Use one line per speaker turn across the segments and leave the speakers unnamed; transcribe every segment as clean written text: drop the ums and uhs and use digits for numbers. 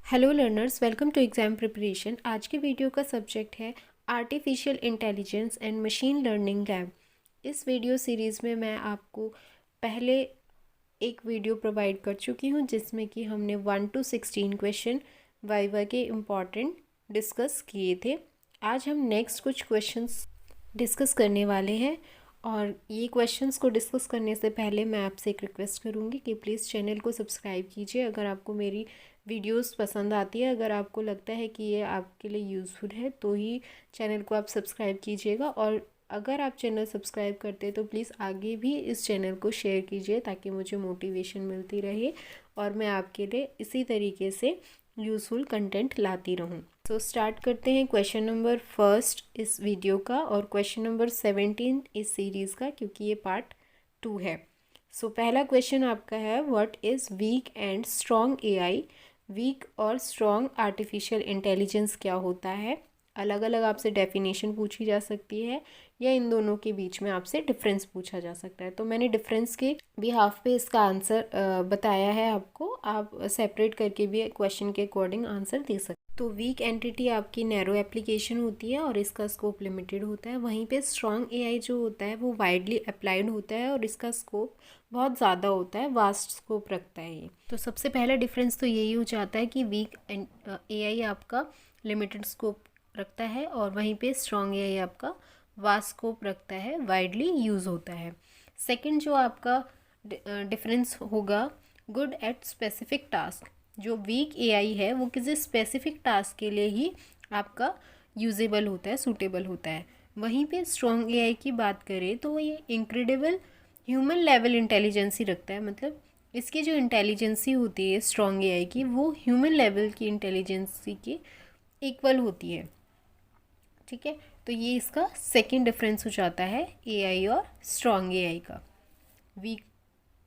Hello learners, welcome to exam preparation. आज के video का सब्जेक्ट है artificial intelligence and machine learning lab. इस वीडियो सीरीज़ में मैं आपको पहले एक वीडियो प्रोवाइड कर चुकी हूँ जिसमें कि हमने 1 to 16 क्वेश्चन वाइवा के इम्पॉर्टेंट डिस्कस किए थे। आज हम नेक्स्ट कुछ क्वेश्चंस डिस्कस करने वाले हैं और ये क्वेश्चंस को डिस्कस करने से पहले मैं आपसे एक रिक्वेस्ट करूँगी कि प्लीज़ चैनल को सब्सक्राइब कीजिए। अगर आपको मेरी वीडियोस पसंद आती है, अगर आपको लगता है कि ये आपके लिए यूज़फुल है तो ही चैनल को आप सब्सक्राइब कीजिएगा। और अगर आप चैनल सब्सक्राइब करते हैं तो प्लीज़ आगे भी इस चैनल को शेयर कीजिए ताकि मुझे मोटिवेशन मिलती रहे और मैं आपके लिए इसी तरीके से यूज़फुल कंटेंट लाती रहूँ। तो स्टार्ट करते हैं क्वेश्चन नंबर फर्स्ट इस वीडियो का और क्वेश्चन नंबर 17 इस सीरीज़ का, क्योंकि ये पार्ट 2 है। सो पहला क्वेश्चन आपका है, what is weak and strong AI. Weak और स्ट्रॉन्ग आर्टिफिशियल इंटेलिजेंस क्या होता है। अलग अलग आपसे डेफिनेशन पूछी जा सकती है या इन दोनों के बीच में आपसे डिफरेंस पूछा जा सकता है। तो मैंने डिफरेंस के बिहाफ पे इसका आंसर बताया है आपको। आप सेपरेट करके भी क्वेश्चन के अकॉर्डिंग आंसर दे सकते हैं। तो वीक एंटिटी आपकी नैरो एप्लीकेशन होती है और इसका स्कोप लिमिटेड होता है। वहीं पे स्ट्रॉन्ग एआई जो होता है वो वाइडली अप्लाइड होता है और इसका स्कोप बहुत ज़्यादा होता है, वास्ट स्कोप रखता है ये। तो सबसे पहला डिफरेंस तो यही हो जाता है कि वीक एआई आपका लिमिटेड स्कोप रखता है और वहीं पे स्ट्रॉन्ग एआई आपका वास्ट स्कोप रखता है, वाइडली यूज़ होता है। सेकंड जो आपका डिफरेंस होगा, गुड एट स्पेसिफिक टास्क। जो वीक एआई है वो किसी स्पेसिफिक टास्क के लिए ही आपका यूजेबल होता है, सूटेबल होता है। वहीं पे स्ट्रॉन्ग एआई की बात करें तो ये इनक्रेडिबल ह्यूमन लेवल इंटेलिजेंसी रखता है। मतलब इसकी जो इंटेलिजेंसी होती है स्ट्रॉन्ग एआई की, वो ह्यूमन लेवल की इंटेलिजेंसी की इक्वल होती है। ठीक है, तो ये इसका सेकंड डिफरेंस हो जाता है एआई और स्ट्रॉन्ग एआई का, वीक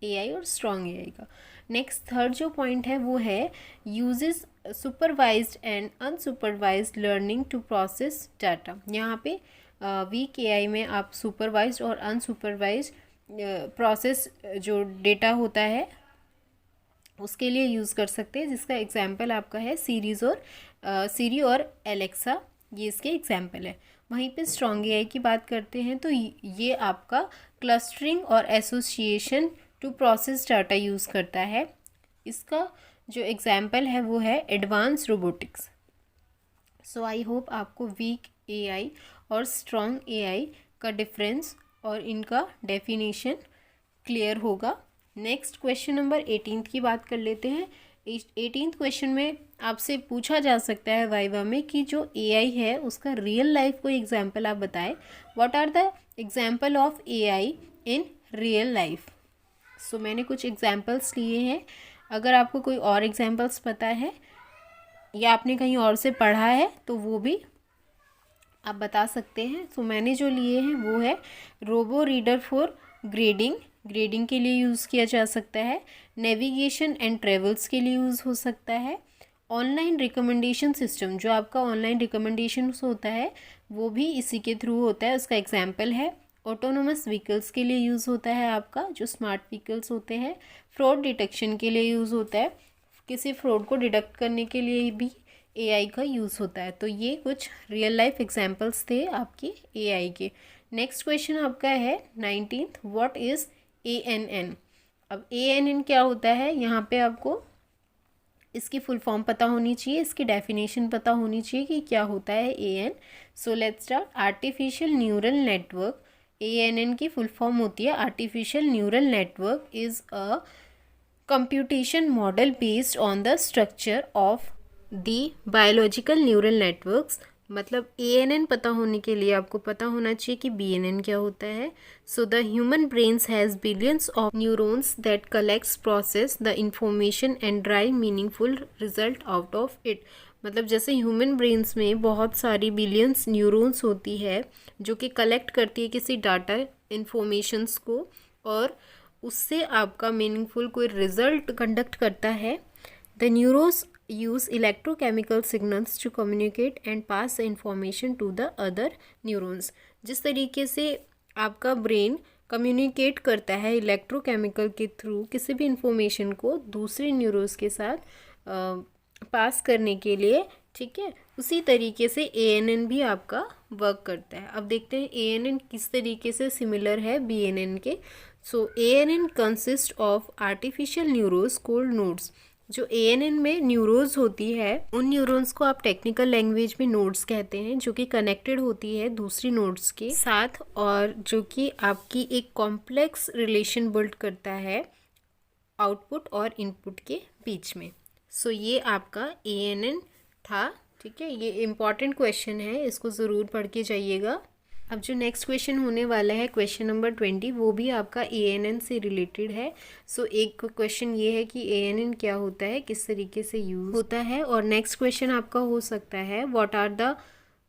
एआई और स्ट्रॉन्ग एआई का। नेक्स्ट थर्ड जो पॉइंट है वो है, uses supervised and unsupervised learning to process data. यहाँ पे वीक एआई में आप सुपरवाइज्ड और अनसुपरवाइज्ड प्रोसेस जो डेटा होता है उसके लिए यूज़ कर सकते हैं, जिसका एग्जाम्पल आपका है सीरी और एलेक्सा, ये इसके एग्जाम्पल है। वहीं पे स्ट्रॉन्ग एआई की बात करते हैं तो ये आपका क्लस्टरिंग और association to process data use करता है। इसका जो एग्जाम्पल है वो है advance robotics. So I hope आपको वीक एआई और स्ट्रॉन्ग एआई का डिफरेंस और इनका डेफिनेशन क्लियर होगा। नेक्स्ट क्वेश्चन नंबर 18 की बात कर लेते हैं। 18th क्वेश्चन में आपसे पूछा जा सकता है वाइवा में कि जो एआई है उसका रियल लाइफ कोई एग्जाम्पल आप बताएं। What are the example of AI in real life. So मैंने कुछ एग्जाम्पल्स लिए हैं, अगर आपको कोई और एग्जाम्पल्स पता है या आपने कहीं और से पढ़ा है तो वो भी आप बता सकते हैं। तो मैंने जो लिए हैं वो है रोबो रीडर फॉर ग्रेडिंग के लिए यूज़ किया जा सकता है। नेविगेशन एंड ट्रेवल्स के लिए यूज़ हो सकता है। ऑनलाइन रिकमेंडेशन सिस्टम, जो आपका ऑनलाइन रिकमेंडेशन होता है वो भी इसी के थ्रू होता है, उसका एग्जाम्पल है। ऑटोनोमस व्हीकल्स के लिए यूज़ होता है आपका, जो स्मार्ट व्हीकल्स होते हैं। फ्रॉड डिटेक्शन के लिए यूज़ होता है, किसी फ्रॉड को डिटेक्ट करने के लिए भी एआई का यूज़ होता है। तो ये कुछ रियल लाइफ एग्जांपल्स थे आपके एआई के। नेक्स्ट क्वेश्चन आपका है 19th, व्हाट इज़ एएनएन। अब एएनएन क्या होता है, यहाँ पे आपको इसकी फुल फॉर्म पता होनी चाहिए, इसकी डेफिनेशन पता होनी चाहिए कि क्या होता है AN. So let's start. Artificial neural network, ANN की फुल फॉर्म होती है artificial neural network is a computation model based on the structure of the biological neural networks। मतलब ANN पता होने के लिए आपको पता होना चाहिए कि BNN क्या होता है। So the human brains has billions of neurons that collects process the information and drive meaningful result out of it. मतलब जैसे ह्यूमन ब्रेन्स में बहुत सारी बिलियंस न्यूरॉन्स होती है जो कि कलेक्ट करती है किसी डाटा इन्फॉर्मेशंस को और उससे आपका मीनिंगफुल कोई रिजल्ट कंडक्ट करता है। The neurons use electrochemical signals to communicate and pass the information to the other neurons. जिस तरीके से आपका ब्रेन कम्युनिकेट करता है इलेक्ट्रोकेमिकल के थ्रू किसी भी इंफॉर्मेशन को दूसरे न्यूरॉन्स के साथ पास करने के लिए, ठीक है। उसी तरीके से ANN भी आपका वर्क करता है। अब देखते हैं ANN किस तरीके से सिमिलर है BNN के। So ANN consist of artificial neurons called nodes. जो ANN में न्यूरोज होती है, उन न्यूरॉन्स को आप टेक्निकल लैंग्वेज में नोड्स कहते हैं, जो कि कनेक्टेड होती है दूसरी नोड्स के साथ, और जो कि आपकी एक कॉम्प्लेक्स रिलेशन बिल्ड करता है आउटपुट और इनपुट के बीच में। सो ये आपका ANN था, ठीक है। ये इम्पॉर्टेंट क्वेश्चन है, इसको ज़रूर पढ़ के जाइएगा। अब जो नेक्स्ट क्वेश्चन होने वाला है, क्वेश्चन नंबर 20, वो भी आपका ANN से रिलेटेड है। सो एक क्वेश्चन ये है कि ANN क्या होता है, किस तरीके से यूज होता है। और नेक्स्ट क्वेश्चन आपका हो सकता है what are the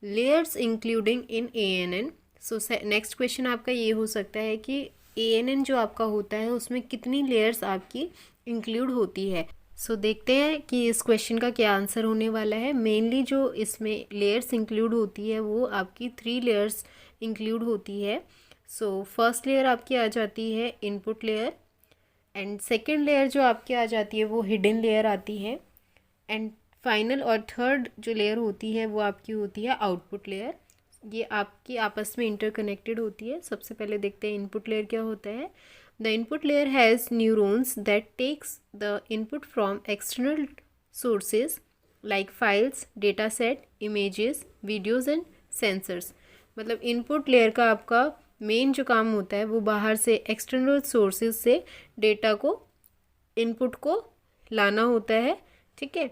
layers including in ANN। So next question आपका ये हो सकता है कि ANN जो आपका होता है उसमें कितनी लेयर्स आपकी इंक्लूड होती है। सो देखते हैं कि इस क्वेश्चन का क्या आंसर होने वाला है। मेनली जो इसमें लेयर्स इंक्लूड होती है वो आपकी 3 लेयर्स इंक्लूड होती है। सो फर्स्ट लेयर आपकी आ जाती है input layer, and second layer जो आपकी आ जाती है वो हिडन लेयर आती है, एंड फाइनल और थर्ड जो लेयर होती है वो आपकी होती है आउटपुट लेयर। ये आपकी आपस में इंटरकनेक्टेड होती है। सबसे पहले देखते हैं इनपुट लेयर क्या होता है। The input layer has neurons that takes the input from external sources like files, dataset, images, videos and sensors। मतलब इनपुट लेयर का आपका मेन जो काम होता है वो बाहर से एक्सटर्नल सोर्सेज से डेटा को, इनपुट को लाना होता है, ठीक है।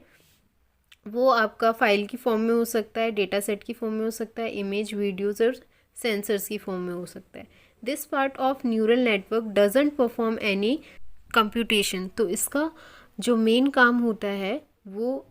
वो आपका फाइल की फॉर्म में हो सकता है, डेटा सेट की फॉर्म में हो सकता है, इमेज, वीडियोज़ और सेंसर्स की फॉर्म में हो सकता है। This part of neural network doesn't perform any computation. तो इसका जो मेन काम होता है वो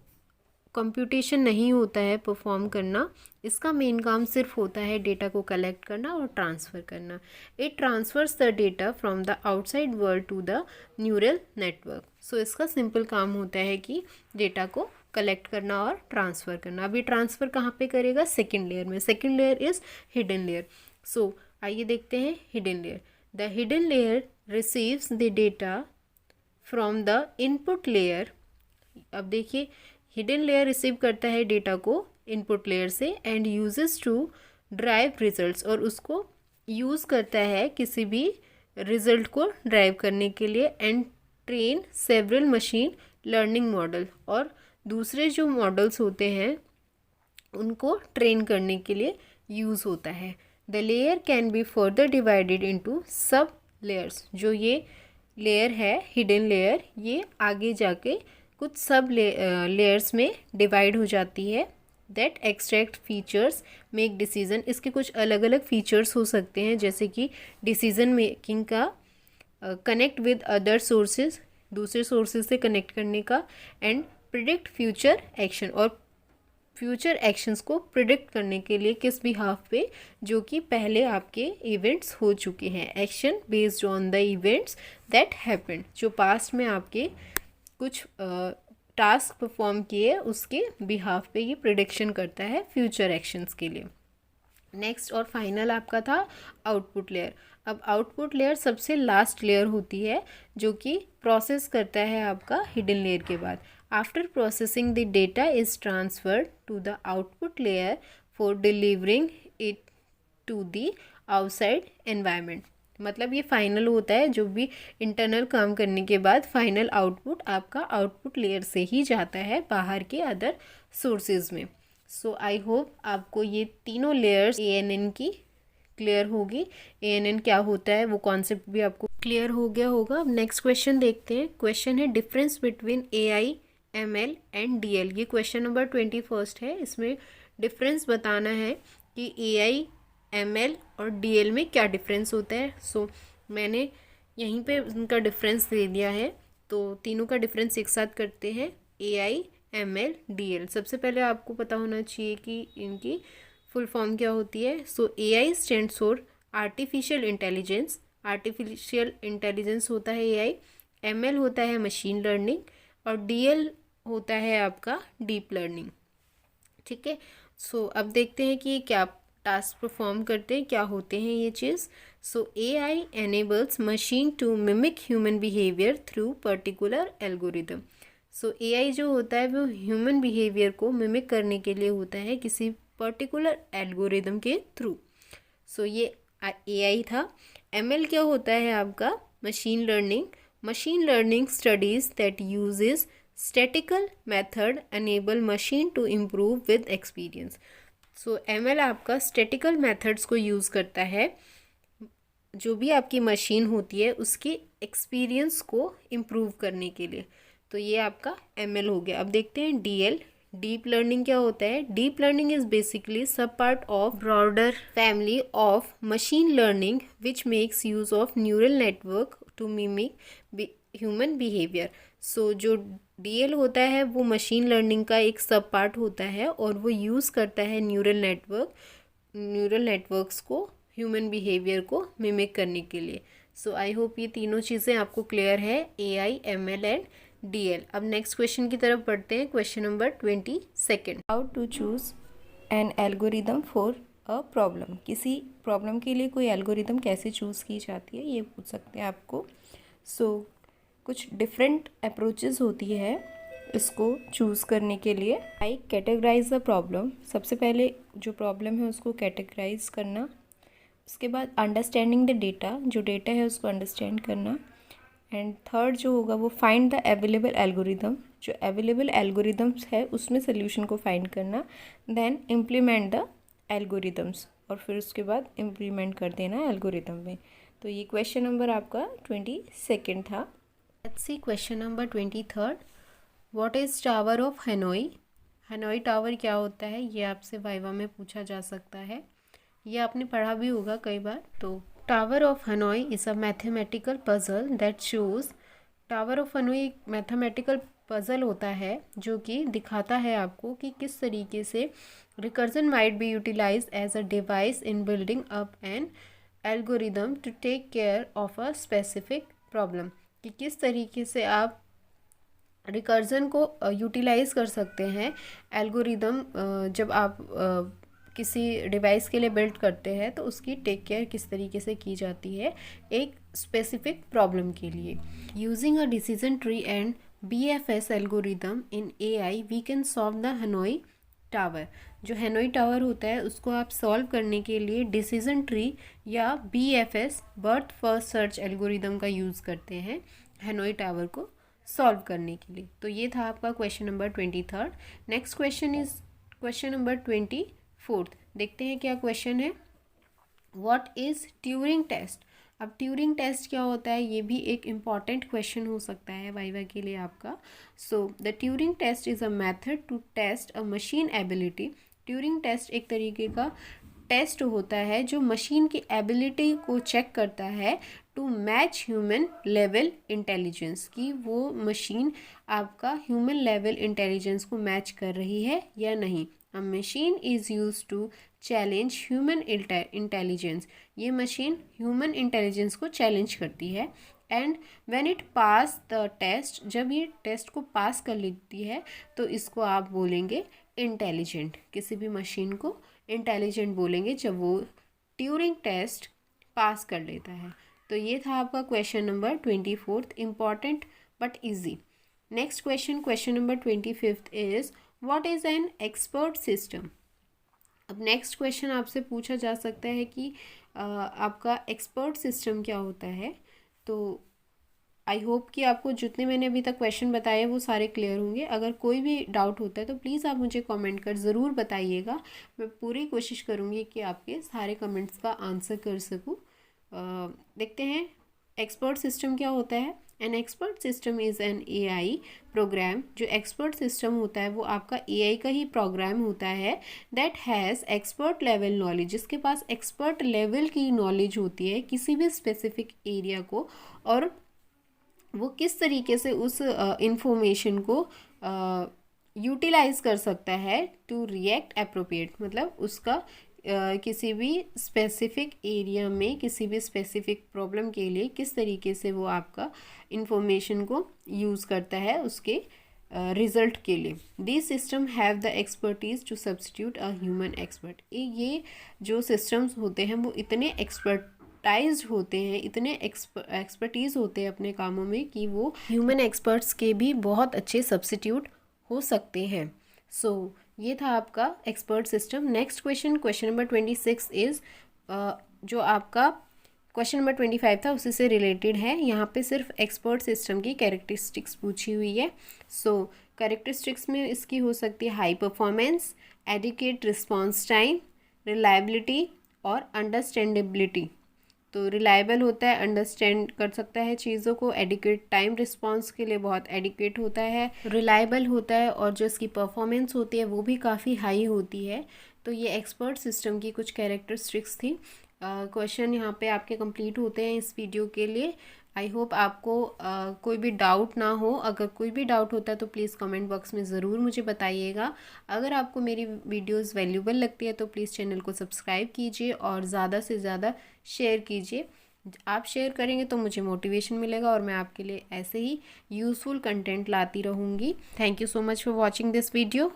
कंप्यूटेशन नहीं होता है परफॉर्म करना। इसका मेन काम सिर्फ होता है डेटा को कलेक्ट करना और ट्रांसफ़र करना। It transfers the data from the outside world to the neural network. So इसका सिंपल काम होता है कि डेटा को कलेक्ट करना और ट्रांसफ़र करना। अभी ट्रांसफ़र कहाँ पे करेगा? सेकेंड लेयर में। Second layer is hidden layer. So आइए देखते हैं hidden layer. The hidden layer receives the data from the input layer. अब देखिए हिडन लेयर रिसीव करता है डेटा को इनपुट लेयर से and uses to drive results, और उसको यूज़ करता है किसी भी रिजल्ट को ड्राइव करने के लिए, and train several machine learning model, और दूसरे जो मॉडल्स होते हैं उनको ट्रेन करने के लिए यूज़ होता है। The layer can be further divided into सब लेयर्स। जो ये लेयर है हिडन लेयर, ये आगे जाके कुछ सब लेयर्स में डिवाइड हो जाती है। That extract features make decision. इसके कुछ अलग अलग फीचर्स हो सकते हैं, जैसे कि डिसीजन मेकिंग का, कनेक्ट विद अदर सोर्सेज, दूसरे सोर्सेज से कनेक्ट करने का, एंड प्रिडिक्ट फ्यूचर एक्शन, और फ्यूचर एक्शंस को प्रिडिक्ट करने के लिए किस बिहाफ पे, जो कि पहले आपके इवेंट्स हो चुके हैं। Action based on the events that happened, जो पास्ट में आपके कुछ टास्क परफॉर्म किए उसके बिहाफ पे ये प्रिडिक्शन करता है फ्यूचर एक्शंस के लिए। नेक्स्ट और फाइनल आपका था आउटपुट लेयर। अब आउटपुट लेयर सबसे लास्ट लेयर होती है जो कि प्रोसेस करता है आपका हिडन लेयर के बाद। After processing the data is transferred to the output layer for delivering it to the outside environment. मतलब ये फाइनल होता है, जो भी इंटरनल काम करने के बाद फाइनल आउटपुट आपका आउटपुट लेयर से ही जाता है बाहर के अदर सोर्सेज में। सो आई होप आपको ये तीनों लेयर्स ANN की क्लियर होगी। ANN क्या होता है वो कॉन्सेप्ट भी आपको क्लियर हो गया होगा। अब नेक्स्ट क्वेश्चन देखते हैं। क्वेश्चन है difference between AI, ML and DL। ये क्वेश्चन नंबर 21 है। इसमें डिफरेंस बताना है कि AI, ML और DL में क्या डिफरेंस होता है। सो मैंने यहीं पे उनका डिफरेंस दे दिया है, तो तीनों का डिफरेंस एक साथ करते हैं। AI, ML, DL। सबसे पहले आपको पता होना चाहिए कि इनकी फुल फॉर्म क्या होती है। सो AI stands for artificial intelligence. Artificial intelligence होता है AI। ML होता है मशीन लर्निंग, और DL होता है आपका डीप लर्निंग, ठीक है। सो अब देखते हैं कि ये क्या टास्क परफॉर्म करते हैं, क्या होते हैं ये चीज़। सो AI enables machine to mimic human behavior through particular algorithm। So AI जो होता है वो ह्यूमन बिहेवियर को मिमिक करने के लिए होता है किसी पर्टिकुलर एल्गोरिदम के थ्रू। सो ये एआई था। एमएल क्या होता है आपका? Machine learning. Machine learning studies that uses statical method enable machine to improve with experience. So ML आपका स्टैटिकल मेथड्स को यूज़ करता है, जो भी आपकी मशीन होती है उसके एक्सपीरियंस को इम्प्रूव करने के लिए। तो ये आपका एमएल हो गया। अब देखते हैं डीएल। डीप लर्निंग क्या होता है? Deep learning is basically sub part of broader family of machine learning which makes use of neural network to mimic human behaviour. So जो डीएल होता है वो मशीन लर्निंग का एक सब पार्ट होता है और वो यूज़ करता है न्यूरल नेटवर्क्स को ह्यूमन बिहेवियर को मिमिक करने के लिए। सो आई होप ये तीनों चीज़ें आपको क्लियर है, एआई, एमएल एंड डीएल। अब नेक्स्ट क्वेश्चन की तरफ बढ़ते हैं। Question number 22। How to choose an algorithm for a problem. किसी प्रॉब्लम के लिए कोई एल्गोरिदम कैसे चूज़ की जाती है ये पूछ सकते हैं आपको। सो कुछ डिफरेंट अप्रोचेस होती है इसको चूज़ करने के लिए। आई कैटेगराइज द प्रॉब्लम। सबसे पहले जो प्रॉब्लम है उसको कैटेगराइज करना। उसके बाद अंडरस्टैंडिंग द डेटा, जो डेटा है उसको अंडरस्टैंड करना। एंड थर्ड जो होगा वो फाइंड द अवेलेबल एल्गोरिदम। जो अवेलेबल एल्गोरिदम्स है उसमें सोल्यूशन को फाइंड करना। देन इम्प्लीमेंट द एल्गोरिदम्स, और फिर उसके बाद इम्प्लीमेंट कर देना एल्गोरिदम में। तो ये क्वेश्चन नंबर आपका 22 था। Let's see question number 23। What is tower of Hanoi. Hanoi tower क्या होता है ये आपसे वाइवा में पूछा जा सकता है, ये आपने पढ़ा भी होगा कई बार। तो tower of Hanoi is a mathematical puzzle that shows. Tower of Hanoi एक मैथमेटिकल पजल होता है जो कि दिखाता है आपको कि किस तरीके से recursion might be utilise as a device in building up an algorithm to take care of a specific problem. कि किस तरीके से आप रिकर्जन को यूटिलाइज कर सकते हैं एल्गोरिदम जब आप किसी डिवाइस के लिए बिल्ड करते हैं तो उसकी टेक केयर किस तरीके से की जाती है एक स्पेसिफिक प्रॉब्लम के लिए। Using a decision tree and BFS algorithm in AI we can solve the Hanoi tower. जो हनोई टावर होता है उसको आप सॉल्व करने के लिए डिसीजन ट्री या BFS breadth first search algorithm का यूज़ करते हैं हनोई टावर को सॉल्व करने के लिए। तो ये था आपका question number 23। Next question is question number 24। देखते हैं क्या क्वेश्चन है। What is Turing test. अब ट्यूरिंग टेस्ट क्या होता है ये भी एक इम्पॉर्टेंट क्वेश्चन हो सकता है वाइवा के लिए आपका। So the Turing test is a method to test a machine ability. Turing test एक तरीके का टेस्ट होता है जो मशीन की एबिलिटी को चेक करता है to match human level intelligence, की वो मशीन आपका ह्यूमन लेवल इंटेलिजेंस को मैच कर रही है या नहीं। A machine is use to challenge human intelligence. ये मशीन ह्यूमन इंटेलिजेंस को चैलेंज करती है। And when it pass the test, जब ये टेस्ट को पास कर लेती है तो इसको आप बोलेंगे इंटेलिजेंट। किसी भी मशीन को इंटेलिजेंट बोलेंगे जब वो ट्यूरिंग टेस्ट पास कर लेता है। तो ये था आपका question number 24, important but easy. Next question, question number 25 is what is an expert system. अब नेक्स्ट क्वेश्चन आपसे पूछा जा सकता है कि आपका एक्सपर्ट सिस्टम क्या होता है। तो आई होप कि आपको जितने मैंने अभी तक क्वेश्चन बताए वो सारे क्लियर होंगे। अगर कोई भी डाउट होता है तो प्लीज़ आप मुझे कमेंट कर ज़रूर बताइएगा। मैं पूरी कोशिश करूँगी कि आपके सारे कमेंट्स का आंसर कर सकूँ। देखते हैं एक्सपर्ट सिस्टम क्या होता है। An expert system is an AI program. जो एक्सपर्ट सिस्टम होता है वो आपका AI का ही प्रोग्राम होता है that has expert level knowledge, जिसके पास एक्सपर्ट लेवल की नॉलेज होती है किसी भी स्पेसिफिक एरिया को, और वो किस तरीके से उस इंफॉर्मेशन को यूटिलाइज कर सकता है टू रिएक्ट अप्रोप्रिएट। मतलब उसका किसी भी स्पेसिफिक एरिया में किसी भी स्पेसिफिक प्रॉब्लम के लिए किस तरीके से वो आपका इंफॉर्मेशन को यूज़ करता है उसके रिजल्ट के लिए। This system have the expertise to substitute a human expert. ये जो सिस्टम्स होते हैं वो इतने एक्सपर्ट एक्सपर्टाइज्ड होते हैं, इतने एक्सपर्टीज़ होते हैं अपने कामों में कि वो ह्यूमन एक्सपर्ट्स के भी बहुत अच्छे सब्स्टिट्यूट हो सकते हैं। सो ये था आपका expert system. Next question number 26 is जो आपका क्वेश्चन नंबर 25 था उसी से रिलेटेड है। यहाँ पे सिर्फ एक्सपर्ट सिस्टम की कैरेक्टरिस्टिक्स पूछी हुई है। सो कैरेक्टरिस्टिक्स में इसकी हो सकती है high performance, adequate response time, reliability और अंडरस्टैंडेबिलिटी। तो रिलायबल होता है, अंडरस्टैंड कर सकता है चीज़ों को, एडिक्वेट टाइम रिस्पॉन्स के लिए बहुत एडिक्वेट होता है, रिलायबल होता है और जो इसकी परफॉर्मेंस होती है वो भी काफ़ी हाई होती है। तो ये एक्सपर्ट सिस्टम की कुछ कैरेक्टरिस्टिक्स थी। क्वेश्चन यहाँ पे आपके कंप्लीट होते हैं इस वीडियो के लिए। आई होप आपको कोई भी डाउट ना हो। अगर कोई भी डाउट होता है तो प्लीज़ कमेंट बॉक्स में ज़रूर मुझे बताइएगा। अगर आपको मेरी वीडियोस वैल्यूबल लगती है तो प्लीज़ चैनल को सब्सक्राइब कीजिए और ज़्यादा से ज़्यादा शेयर कीजिए। आप शेयर करेंगे तो मुझे मोटिवेशन मिलेगा और मैं आपके लिए ऐसे ही यूज़फुल कंटेंट लाती रहूँगी। Thank you so much for watching this video.